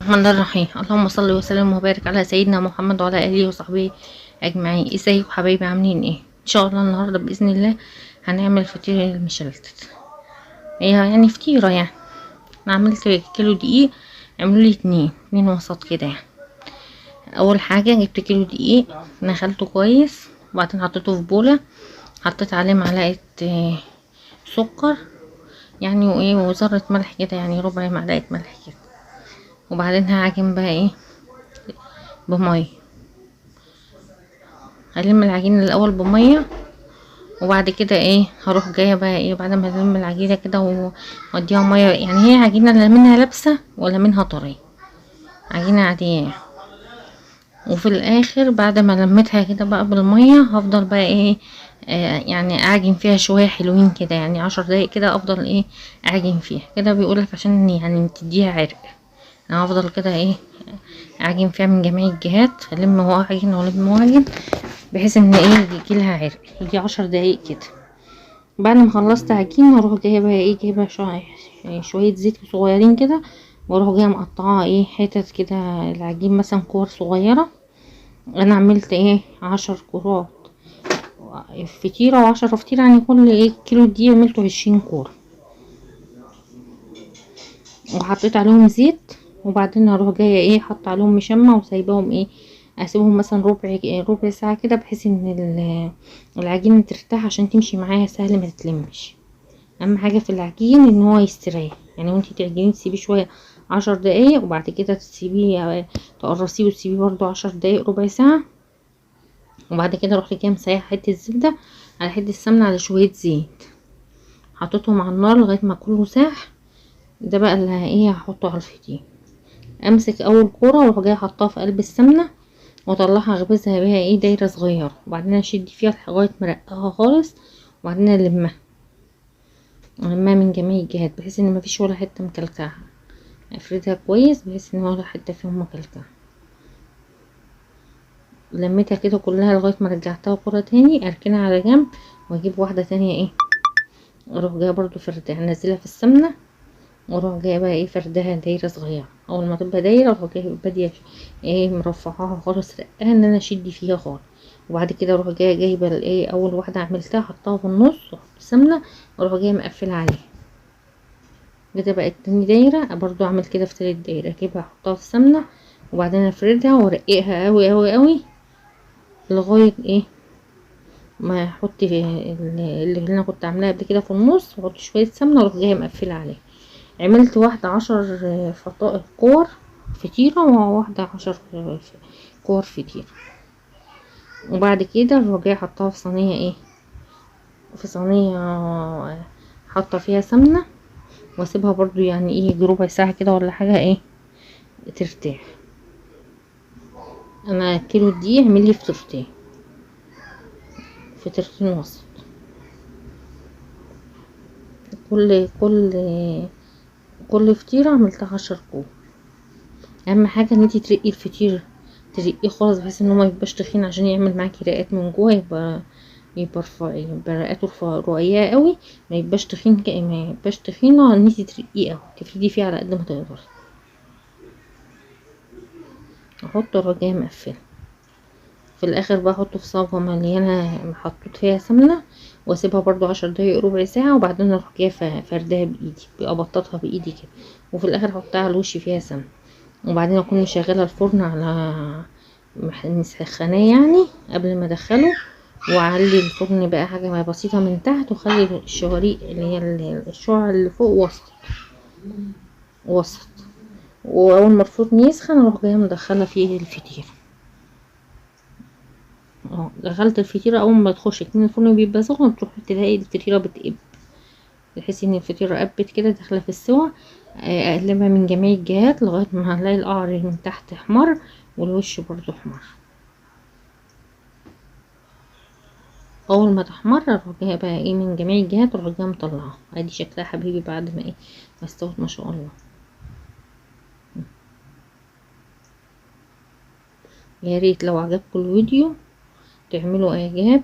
الرحمن الرحيم. اللهم صل وسلم وبارك على سيدنا محمد وعلى اله وصحبه اجمعين. ازيكم حبايبي؟ عاملين ايه؟ ان شاء الله النهارده باذن الله هنعمل فطير المشلتت. هي يعني فطيره يعني. انا عملت كيلو دقيق، عملوا لي اتنين وسط كده يعني. اول حاجه جبت كيلو دقيق، نخلته كويس، وبعدين حطيته في بوله، حطيت عليه معلقه سكر يعني، وايه، وذره ملح كده يعني، ربع معلقه ملح كده. وبعدين هعجن بقى ايه بميه. هلم العجينه الاول بميه، وبعد كده ايه هروح جايه بقى ايه بعد ما الم العجينه كده واديها ميه. يعني هي عجينه لا منها لابسه ولا منها طريه، عجينه عاديه. وفي الاخر بعد ما لميتها كده بقى بالميه، هفضل بقى ايه يعني اعجن فيها شويه حلوين كده، يعني 10 دقايق كده افضل ايه اعجن فيها كده. بيقولك عشان يعني تديها عرق. انا هفضل كده ايه اعجن فيها من جميع الجهات، الم واعجن والم واعجن، بحيث ان ايه يجيلها عرق. يجي 10 دقايق كده. بعد ما خلصت عجين هروح جايه بقى ايه جايبه شويه زيت صغيرين كده، واروح جايه مقطعاها ايه حتت كده، العجين مثلا كور صغيره. انا عملت ايه 10 كورات فطيره، و10 فطيره يعني، كل ايه كيلو دي عملته 20 كوره، وحطيت عليهم زيت. وبعدين هروح جايه ايه حط عليهم مشمع وسايباهم ايه اسيبهم مثلا ربع ساعه كده، بحيث ان العجينه ترتاح عشان تمشي معايا سهل ما تتلمش. اهم حاجه في العجين ان هو يستريح، يعني وانتي تعجنيه تسيبيه شويه 10 دقايق، وبعد كده تسيبيه تقرصيه وتسيبيه برضو 10 دقايق ربع ساعه. وبعد كده رحت جايه مسيحه حته زبده على حته سمنه على شويه زيت، حطيتهم على النار لغايه ما كله ساح. ده بقى اللي ايه هحطه على الفطير. امسك اول كوره واروح جايه حطها في قلب السمنه، واطلعها اخبزها بيها ايه دايره صغيره، وبعدين اشد فيها لغايه ما ارقها خالص، وبعدين المها من جميع الجهات، بحيث ان مفيش ولا حته مكلكعه. افردها كويس بحيث ان ولا حته فيهم مكلكعه. لميتها كده كلها لغايه ما رجعتها كره تاني، اركنها على جنب، واجيب واحده تانية ايه اروح جايه برضو فردها، انزلها في السمنه، واروح جايه بقى ايه فردها دايره صغيره. اول ما تبقى دايره اروح جايه باديه ايه مرفعاها خالص، رقاها ان انا اشد فيها خالص. وبعد كده اروح جايه جايبه الايه اول واحده عملتها حطها في النص، واحط سمنه، واروح جايه مقفله عليها كده. بقت تاني دايره برضو اعمل كده في تالت دايره، اجيبها احطها في السمنه، وبعدين افردها وارققها قوي قوي قوي لغايه ايه ما احط اللي انا كنت عاملاها قبل كده في النص، واحط شويه سمنه واروح جايه مقفله عليها. عملت واحدة 10 كور فطيرة، وواحدة 10 كور فطيرة. وبعد كده اروح جايه حطها في صينية ايه في صينية حاطة فيها سمنة، واسيبها برضو يعني ايه يجي ربع ساعة كده ولا حاجة ايه ترتاح. انا كيلو دي اعملي فطيرتين وسط. كل فطيرة عملتها 10 كور. اهم حاجة ان انتي ترقي الفطير، ترقيه خالص بحيث ان هو ما يبقاش تخين، عشان يعمل معاكي رقات من جوه، يبقى رقاته رقيقة قوي، ما يبقاش تخين ما يبقاش تخينة ان انتي ترقيه قوي، تفردي فيه على قد ما تقدري. احط الرجاية مقفلة. في الاخر بقى احطه في صاجة مليانة محطوط فيها سمنة، واسيبها برضو 10 دقايق ربع ساعة، وبعدين اروح جاية فردها بايدي، ابططها بايدي كده، وفي الاخر احطها على الوش فيها سمنة. وبعدين اكون مشغله الفرن على مسخناه يعني قبل ما ادخله، واعلي الفرن بقى حاجه بسيطه من تحت، وخلي الشواريق اللي هي الشعر اللي فوق وسط. واول ما الفرن يسخن اروح جايه مدخله فيه الفطير. دخلت الفطيره، اول ما تخش كمان الفرن بيبقى سخن، تروح تلاقي الفطيره بتقب، بحيث ان الفطيره قبت كده داخله في السوا. اقلبها من جميع الجهات لغايه ما هلاقي القعر من تحت احمر، والوش برضو احمر. اول ما تحمر اروح جايه بقى ايه من جميع الجهات، اروح جايه مطلعها. ادي شكلها حبيبي بعد ما ايه ما استوت ما شاء الله. يا ريت لو عجبكم الفيديو تعملوا اعجاب